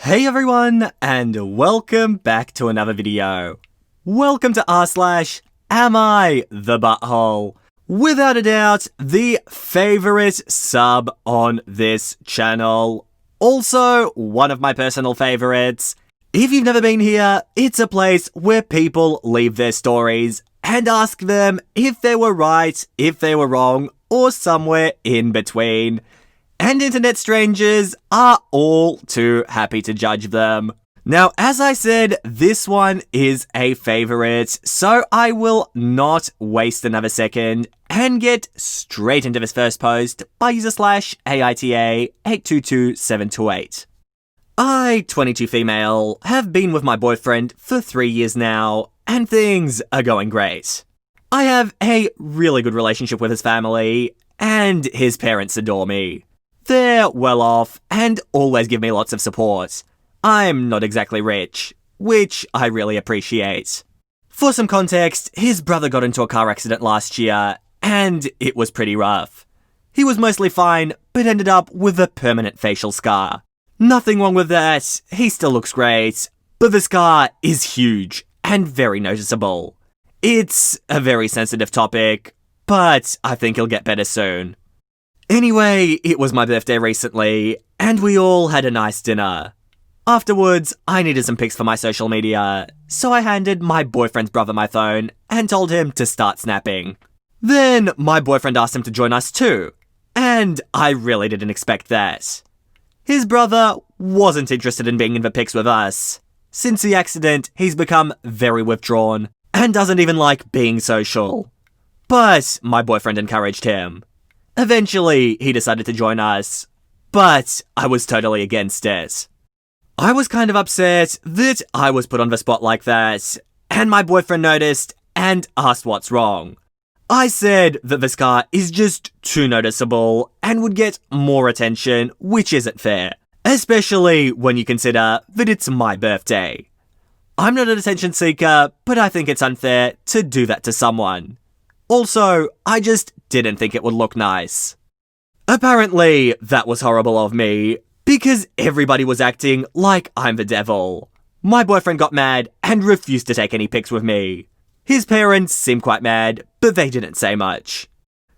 Hey everyone, and welcome back to another video. Welcome to Am I the Butthole? Without a doubt, the favourite sub on this channel. Also, one of my personal favourites. If you've never been here, it's a place where people leave their stories and ask them if they were right, if they were wrong, or somewhere in between. And internet strangers are all too happy to judge them. Now, as I said, this one is a favourite, so I will not waste another second and get straight into this first post by user /AmITheA 822728. I, 22 female, have been with my boyfriend for 3 years now, and things are going great. I have a really good relationship with his family, and his parents adore me. They're well off and always give me lots of support. I'm not exactly rich, which I really appreciate. For some context, his brother got into a car accident last year, and it was pretty rough. He was mostly fine, but ended up with a permanent facial scar. Nothing wrong with that, he still looks great, but the scar is huge and very noticeable. It's a very sensitive topic, but I think he'll get better soon. Anyway, it was my birthday recently, and we all had a nice dinner. Afterwards, I needed some pics for my social media, so I handed my boyfriend's brother my phone and told him to start snapping. Then, my boyfriend asked him to join us too, and I really didn't expect that. His brother wasn't interested in being in the pics with us. Since the accident, he's become very withdrawn, and doesn't even like being social. But my boyfriend encouraged him. Eventually, he decided to join us, but I was totally against it. I was kind of upset that I was put on the spot like that, and my boyfriend noticed and asked what's wrong. I said that the scar is just too noticeable and would get more attention, which isn't fair, especially when you consider that it's my birthday. I'm not an attention seeker, but I think it's unfair to do that to someone. Also, I just didn't think it would look nice. Apparently, that was horrible of me, because everybody was acting like I'm the devil. My boyfriend got mad and refused to take any pics with me. His parents seemed quite mad, but they didn't say much.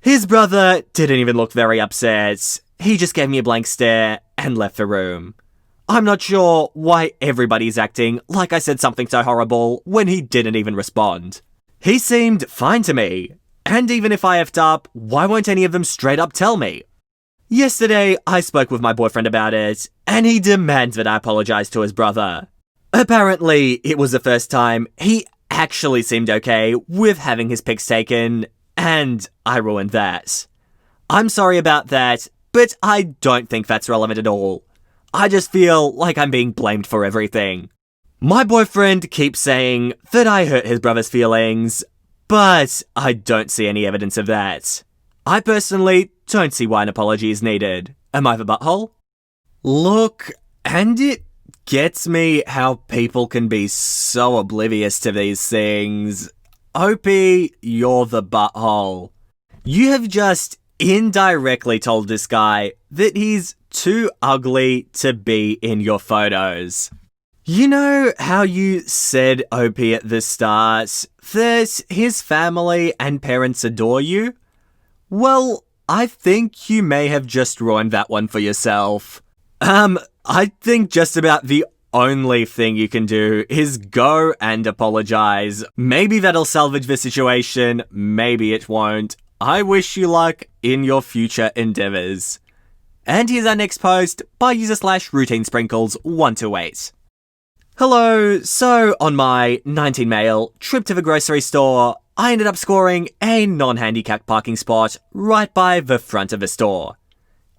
His brother didn't even look very upset. He just gave me a blank stare and left the room. I'm not sure why everybody's acting like I said something so horrible when he didn't even respond. He seemed fine to me. And even if I effed up, why won't any of them straight up tell me? Yesterday, I spoke with my boyfriend about it, and he demands that I apologize to his brother. Apparently, it was the first time he actually seemed okay with having his pics taken, and I ruined that. I'm sorry about that, but I don't think that's relevant at all. I just feel like I'm being blamed for everything. My boyfriend keeps saying that I hurt his brother's feelings, but I don't see any evidence of that. I personally don't see why an apology is needed. Am I the butthole? Look, and it gets me how people can be so oblivious to these things. OP, you're the butthole. You have just indirectly told this guy that he's too ugly to be in your photos. You know how you said, OP, at the start, that his family and parents adore you? Well, I think you may have just ruined that one for yourself. I think just about the only thing you can do is go and apologize. Maybe that'll salvage the situation, maybe it won't. I wish you luck in your future endeavors. And here's our next post by user /RoutineSprinkles128. Hello, so on my 19 male trip to the grocery store, I ended up scoring a non-handicapped parking spot right by the front of the store.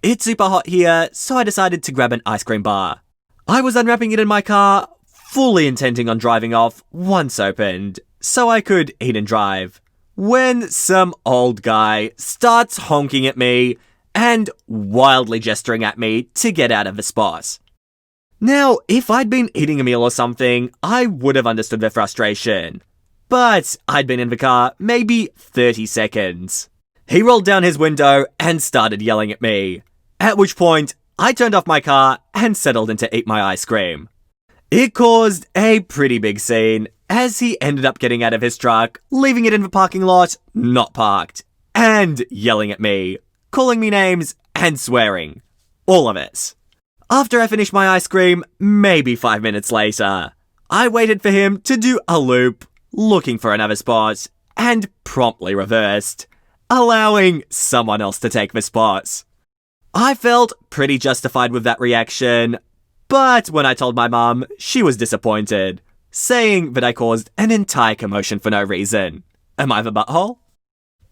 It's super hot here, so I decided to grab an ice cream bar. I was unwrapping it in my car, fully intending on driving off once opened, so I could eat and drive, when some old guy starts honking at me and wildly gesturing at me to get out of the spot. Now, if I'd been eating a meal or something, I would have understood their frustration. But I'd been in the car maybe 30 seconds. He rolled down his window and started yelling at me, at which point I turned off my car and settled in to eat my ice cream. It caused a pretty big scene as he ended up getting out of his truck, leaving it in the parking lot, not parked, and yelling at me, calling me names and swearing. All of it. After I finished my ice cream, maybe 5 minutes later, I waited for him to do a loop, looking for another spot, and promptly reversed, allowing someone else to take the spot. I felt pretty justified with that reaction, but when I told my mum, she was disappointed, saying that I caused an entire commotion for no reason. Am I the butthole?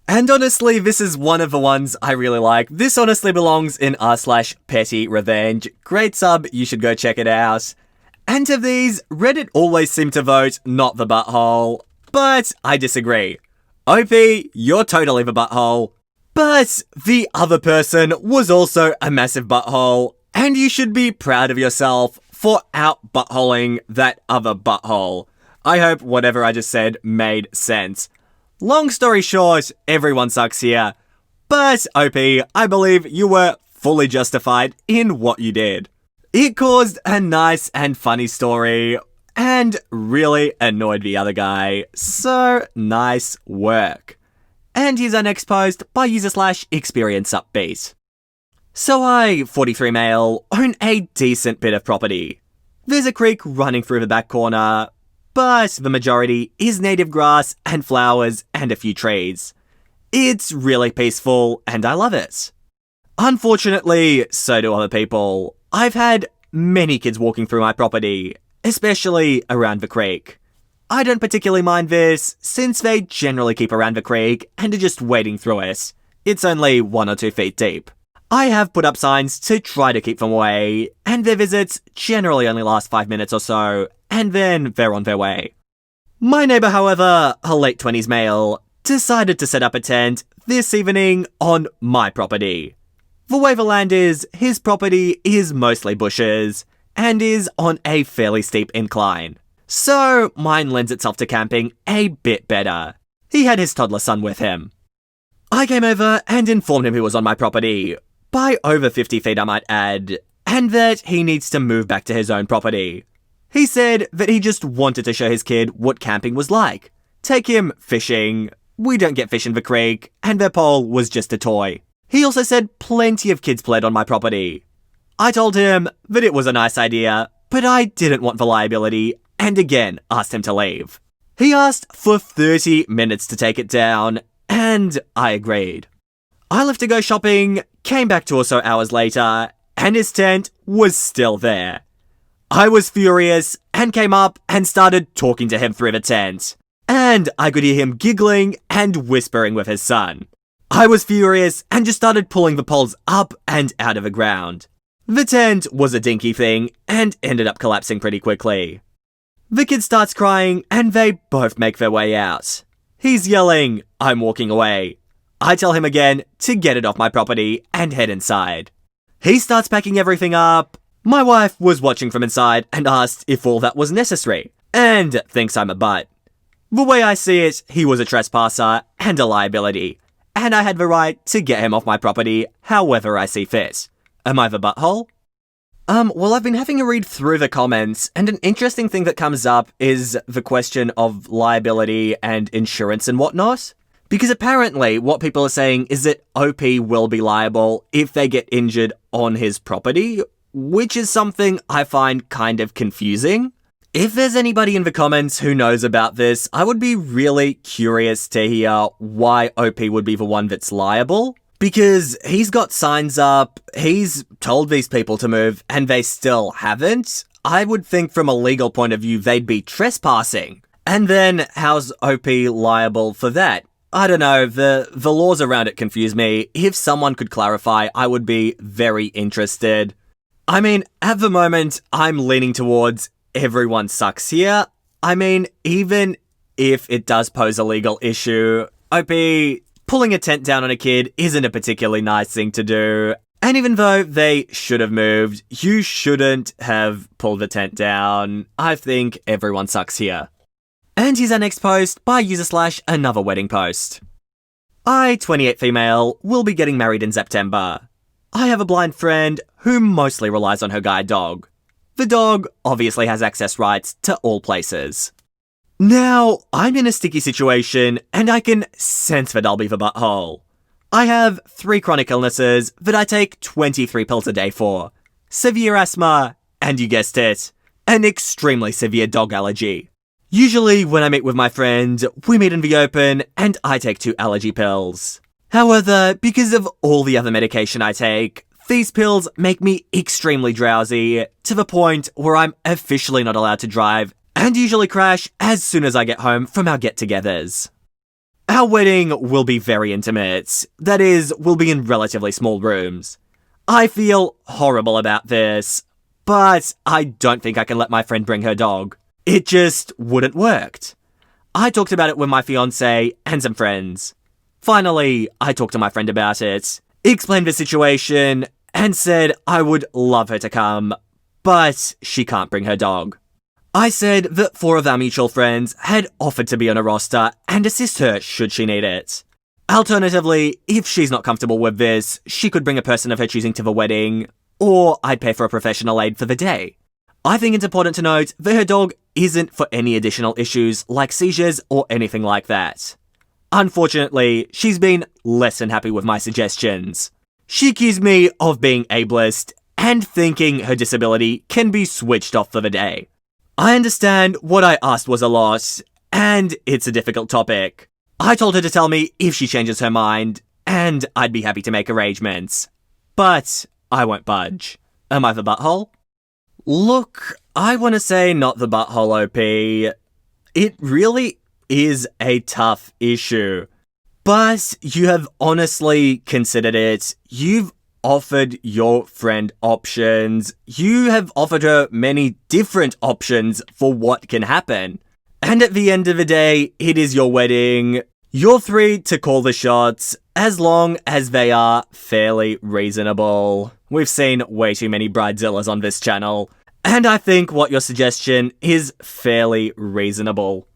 And honestly, this is one of the ones I really like. This honestly belongs in r/petty revenge. Great sub, you should go check it out. And of these, Reddit always seemed to vote not the butthole, but I disagree. OP, you're totally the butthole. But the other person was also a massive butthole, and you should be proud of yourself for out-buttholing that other butthole. I hope whatever I just said made sense. Long story short, everyone sucks here. But OP, I believe you were fully justified in what you did. It caused a nice and funny story, and really annoyed the other guy, so nice work. And here's our next post by user/experienceupbeat. So I, 43 male, own a decent bit of property. There's a creek running through the back corner, but the majority is native grass and flowers and a few trees. It's really peaceful and I love it. Unfortunately, so do other people. I've had many kids walking through my property, especially around the creek. I don't particularly mind this, since they generally keep around the creek and are just wading through it. It's only 1 or 2 feet deep. I have put up signs to try to keep them away, and their visits generally only last 5 minutes or so, and then they're on their way. My neighbour, however, a late 20s male, decided to set up a tent this evening on my property. The way the land is, his property is mostly bushes, and is on a fairly steep incline. So mine lends itself to camping a bit better. He had his toddler son with him. I came over and informed him he was on my property, by over 50 feet I might add, and that he needs to move back to his own property. He said that he just wanted to show his kid what camping was like. Take him fishing. We don't get fish in the creek, and their pole was just a toy. He also said plenty of kids played on my property. I told him that it was a nice idea, but I didn't want the liability, and again asked him to leave. He asked for 30 minutes to take it down, and I agreed. I left to go shopping, came back 2 or so hours later, and his tent was still there. I was furious and came up and started talking to him through the tent, and I could hear him giggling and whispering with his son. I was furious and just started pulling the poles up and out of the ground. The tent was a dinky thing and ended up collapsing pretty quickly. The kid starts crying and they both make their way out. He's yelling, "I'm walking away." I tell him again to get it off my property and head inside. He starts packing everything up. My wife was watching from inside and asked if all that was necessary, and thinks I'm a butt. The way I see it, he was a trespasser and a liability, and I had the right to get him off my property however I see fit. Am I the butthole? Well, I've been having a read through the comments, and an interesting thing that comes up is the question of liability and insurance and whatnot. Because apparently what people are saying is that OP will be liable if they get injured on his property, which is something I find kind of confusing. If there's anybody in the comments who knows about this, I would be really curious to hear why OP would be the one that's liable. Because he's got signs up, he's told these people to move, and they still haven't. I would think from a legal point of view they'd be trespassing. And then how's OP liable for that? I don't know, the laws around it confuse me. If someone could clarify, I would be very interested. I mean, at the moment, I'm leaning towards everyone sucks here. I mean, even if it does pose a legal issue, OP pulling a tent down on a kid isn't a particularly nice thing to do. And even though they should have moved, you shouldn't have pulled the tent down. I think everyone sucks here. And here's our next post by user/another wedding post. I, 28 female, will be getting married in September. I have a blind friend who mostly relies on her guide dog. The dog obviously has access rights to all places. Now, I'm in a sticky situation and I can sense that I'll be the butthole. I have 3 chronic illnesses that I take 23 pills a day for. Severe asthma, and you guessed it, an extremely severe dog allergy. Usually when I meet with my friend, we meet in the open and I take 2 allergy pills. However, because of all the other medication I take, these pills make me extremely drowsy, to the point where I'm officially not allowed to drive and usually crash as soon as I get home from our get-togethers. Our wedding will be very intimate. That is, we'll be in relatively small rooms. I feel horrible about this, but I don't think I can let my friend bring her dog. It just wouldn't work. I talked about it with my fiancé and some friends. Finally, I talked to my friend about it, explained the situation, and said I would love her to come, but she can't bring her dog. I said that 4 of our mutual friends had offered to be on a roster and assist her should she need it. Alternatively, if she's not comfortable with this, she could bring a person of her choosing to the wedding, or I'd pay for a professional aid for the day. I think it's important to note that her dog isn't for any additional issues like seizures or anything like that. Unfortunately, she's been less than happy with my suggestions. She accused me of being ableist and thinking her disability can be switched off for the day. I understand what I asked was a lot, and it's a difficult topic. I told her to tell me if she changes her mind, and I'd be happy to make arrangements. But I won't budge. Am I the butthole? Look, I want to say not the butthole OP. It really is a tough issue. But you have honestly considered it. You've offered your friend options. You have offered her many different options for what can happen. And at the end of the day, it is your wedding. You're free to call the shots, as long as they are fairly reasonable. We've seen way too many bridezillas on this channel, and I think what your suggestion is fairly reasonable.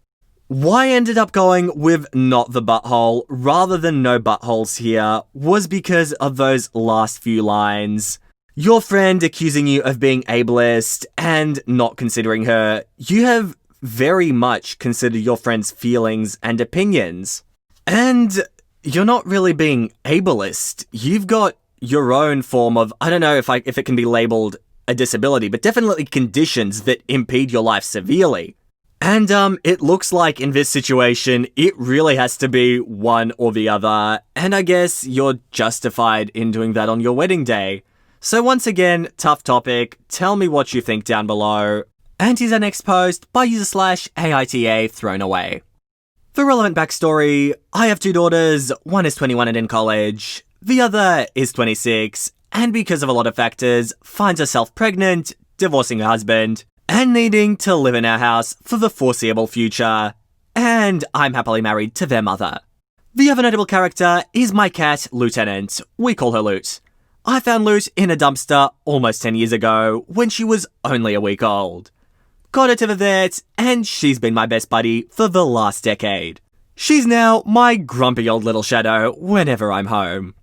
Why I ended up going with not the butthole rather than no buttholes here was because of those last few lines. Your friend accusing you of being ableist and not considering her. You have very much considered your friend's feelings and opinions. And you're not really being ableist. You've got your own form of, I don't know if it can be labeled a disability, but definitely conditions that impede your life severely. And it looks like in this situation, it really has to be one or the other, and I guess you're justified in doing that on your wedding day. So once again, tough topic, tell me what you think down below. And here's our next post by user/AmITheA thrown away. For relevant backstory, I have 2 daughters, one is 21 and in college, the other is 26, and because of a lot of factors, finds herself pregnant, divorcing her husband, and needing to live in our house for the foreseeable future. And I'm happily married to their mother. The other notable character is my cat, Lieutenant. We call her Loot. I found Loot in a dumpster almost 10 years ago when she was only a week old. Got her to the vet, and she's been my best buddy for the last decade. She's now my grumpy old little shadow whenever I'm home.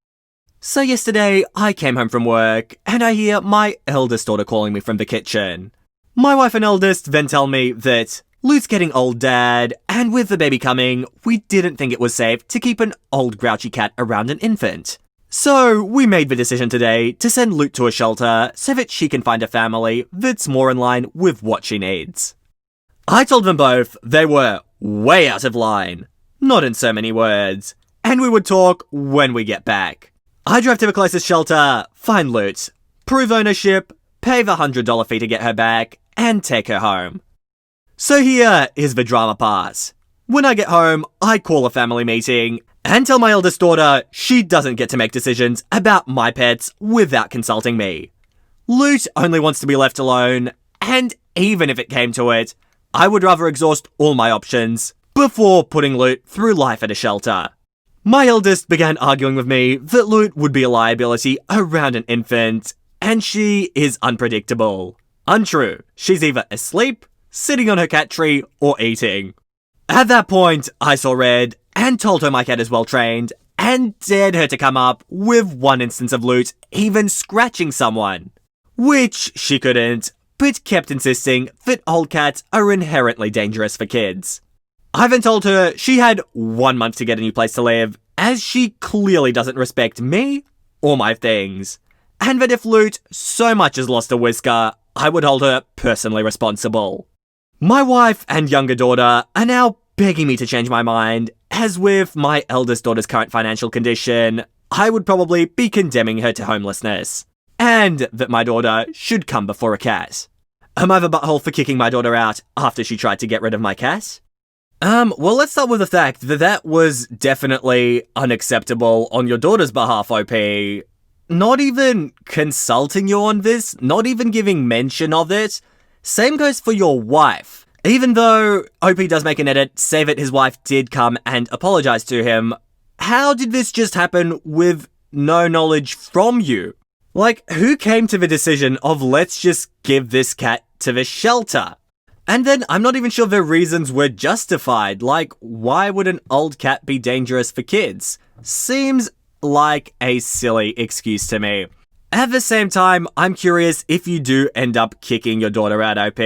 So yesterday, I came home from work, and I hear my eldest daughter calling me from the kitchen. My wife and eldest then tell me that Lute's getting old, Dad, and with the baby coming, we didn't think it was safe to keep an old grouchy cat around an infant. So we made the decision today to send Lute to a shelter so that she can find a family that's more in line with what she needs. I told them both they were way out of line, not in so many words, and we would talk when we get back. I drove to the closest shelter, find Lute, prove ownership, pay the $100 fee to get her back, and take her home. So here is the drama part. When I get home, I call a family meeting and tell my eldest daughter she doesn't get to make decisions about my pets without consulting me. Lute only wants to be left alone, and even if it came to it, I would rather exhaust all my options before putting Lute through life at a shelter. My eldest began arguing with me that Lute would be a liability around an infant, and she is unpredictable. Untrue. She's either asleep, sitting on her cat tree, or eating. At that point, I saw red and told her my cat is well trained and dared her to come up with one instance of loot even scratching someone. Which she couldn't, but kept insisting that old cats are inherently dangerous for kids. I then told her she had 1 month to get a new place to live, as she clearly doesn't respect me or my things, and that if Loot so much as lost a whisker, I would hold her personally responsible. My wife and younger daughter are now begging me to change my mind, as with my eldest daughter's current financial condition, I would probably be condemning her to homelessness, and that my daughter should come before a cat. Am I the butthole for kicking my daughter out after she tried to get rid of my cat? Well, let's start with the fact that that was definitely unacceptable on your daughter's behalf, OP. Not even consulting you on this, not even giving mention of it. Same goes for your wife. Even though OP does make an edit, say that his wife did come and apologize to him, how did this just happen with no knowledge from you? Like, who came to the decision of let's just give this cat to the shelter? And then I'm not even sure the reasons were justified. Like, why would an old cat be dangerous for kids? Seems like a silly excuse to me. At the same time, I'm curious if you do end up kicking your daughter out, OP.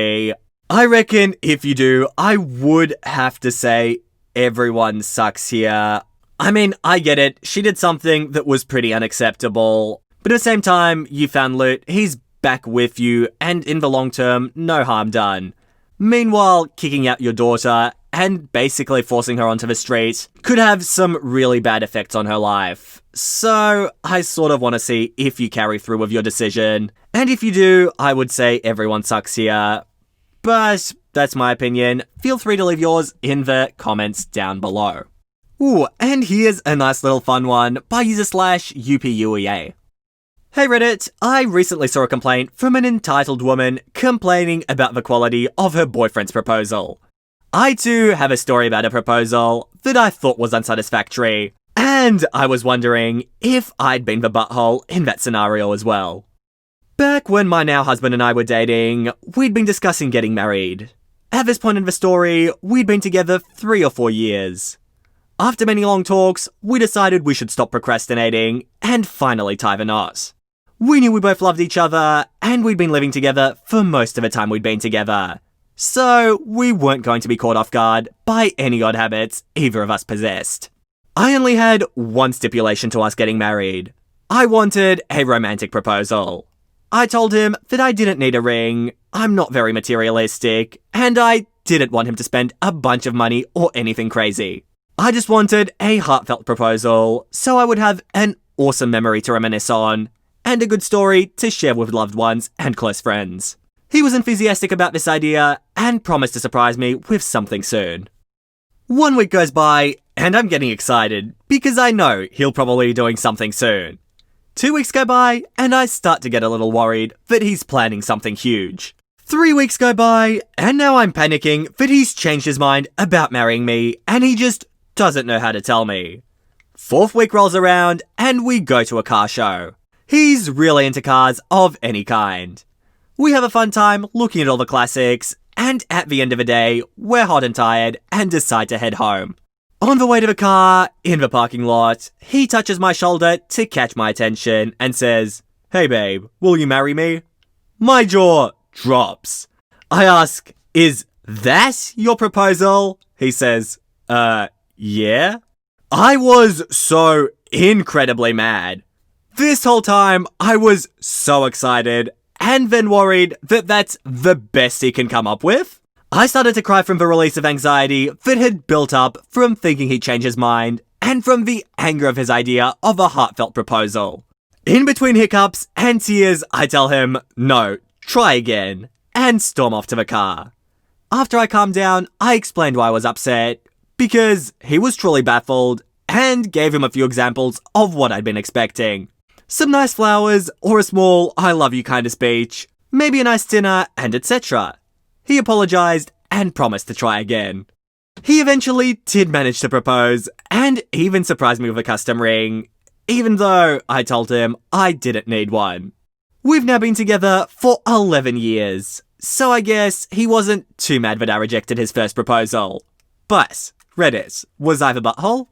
I reckon if you do, I would have to say everyone sucks here. I mean, I get it. She did something that was pretty unacceptable. But at the same time, you found Loot, he's back with you, and in the long term, no harm done. Meanwhile, kicking out your daughter and basically forcing her onto the street could have some really bad effects on her life. So, I sort of want to see if you carry through with your decision. And if you do, I would say everyone sucks here. But that's my opinion. Feel free to leave yours in the comments down below. Ooh, and here's a nice little fun one by user/UPUEA. Hey Reddit, I recently saw a complaint from an entitled woman complaining about the quality of her boyfriend's proposal. I too have a story about a proposal that I thought was unsatisfactory, and I was wondering if I'd been the butthole in that scenario as well. Back when my now husband and I were dating, we'd been discussing getting married. At this point in the story, we'd been together 3 or 4 years. After many long talks, we decided we should stop procrastinating and finally tie the knot. We knew we both loved each other, and we'd been living together for most of the time we'd been together. So, we weren't going to be caught off guard by any odd habits either of us possessed. I only had one stipulation to us getting married. I wanted a romantic proposal. I told him that I didn't need a ring, I'm not very materialistic, and I didn't want him to spend a bunch of money or anything crazy. I just wanted a heartfelt proposal, so I would have an awesome memory to reminisce on, and a good story to share with loved ones and close friends. He was enthusiastic about this idea and promised to surprise me with something soon. 1 week goes by and I'm getting excited because I know he'll probably be doing something soon. 2 weeks go by and I start to get a little worried that he's planning something huge. 3 weeks go by and now I'm panicking that he's changed his mind about marrying me and he just doesn't know how to tell me. 4th week rolls around and we go to a car show. He's really into cars of any kind. We have a fun time looking at all the classics, and at the end of the day, we're hot and tired and decide to head home. On the way to the car, in the parking lot, he touches my shoulder to catch my attention and says, "Hey babe, will you marry me?" My jaw drops. I ask, "Is that your proposal?" He says, yeah. I was so incredibly mad. This whole time, I was so excited, and then worried that that's the best he can come up with. I started to cry from the release of anxiety that had built up from thinking he'd change his mind, and from the anger of his idea of a heartfelt proposal. In between hiccups and tears, I tell him, "No, try again," and storm off to the car. After I calmed down, I explained why I was upset, because he was truly baffled, and gave him a few examples of what I'd been expecting. Some nice flowers, or a small "I love you" kind of speech, maybe a nice dinner, and etc. He apologized and promised to try again. He eventually did manage to propose, and even surprised me with a custom ring, even though I told him I didn't need one. We've now been together for 11 years, so I guess he wasn't too mad that I rejected his first proposal. But, Reddit, was I the butthole?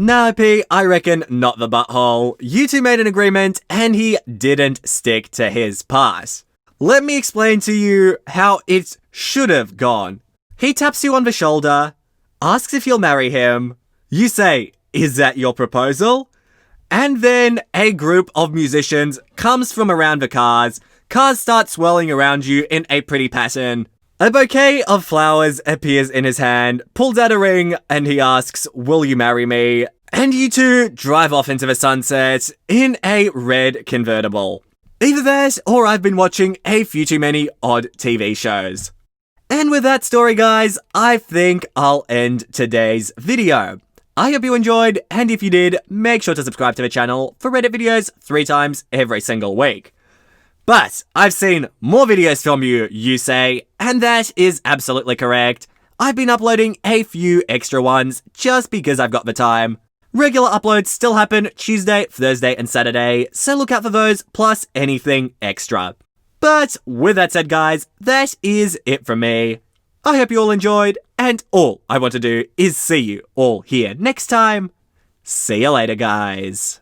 Nah, P, I reckon not the butthole. You two made an agreement and he didn't stick to his part. Let me explain to you how it should have gone. He taps you on the shoulder, asks if you'll marry him. You say, "Is that your proposal?" And then a group of musicians comes from around the cars. Cars start swirling around you in a pretty pattern. A bouquet of flowers appears in his hand, pulls out a ring, and he asks, "Will you marry me?" And you two drive off into the sunset in a red convertible. Either that, or I've been watching a few too many odd TV shows. And with that story, guys, I think I'll end today's video. I hope you enjoyed, and if you did, make sure to subscribe to the channel for Reddit videos 3 times every single week. But I've seen more videos from you, you say, and that is absolutely correct. I've been uploading a few extra ones just because I've got the time. Regular uploads still happen Tuesday, Thursday, and Saturday, so look out for those, plus anything extra. But with that said, guys, that is it from me. I hope you all enjoyed, and all I want to do is see you all here next time. See you later, guys.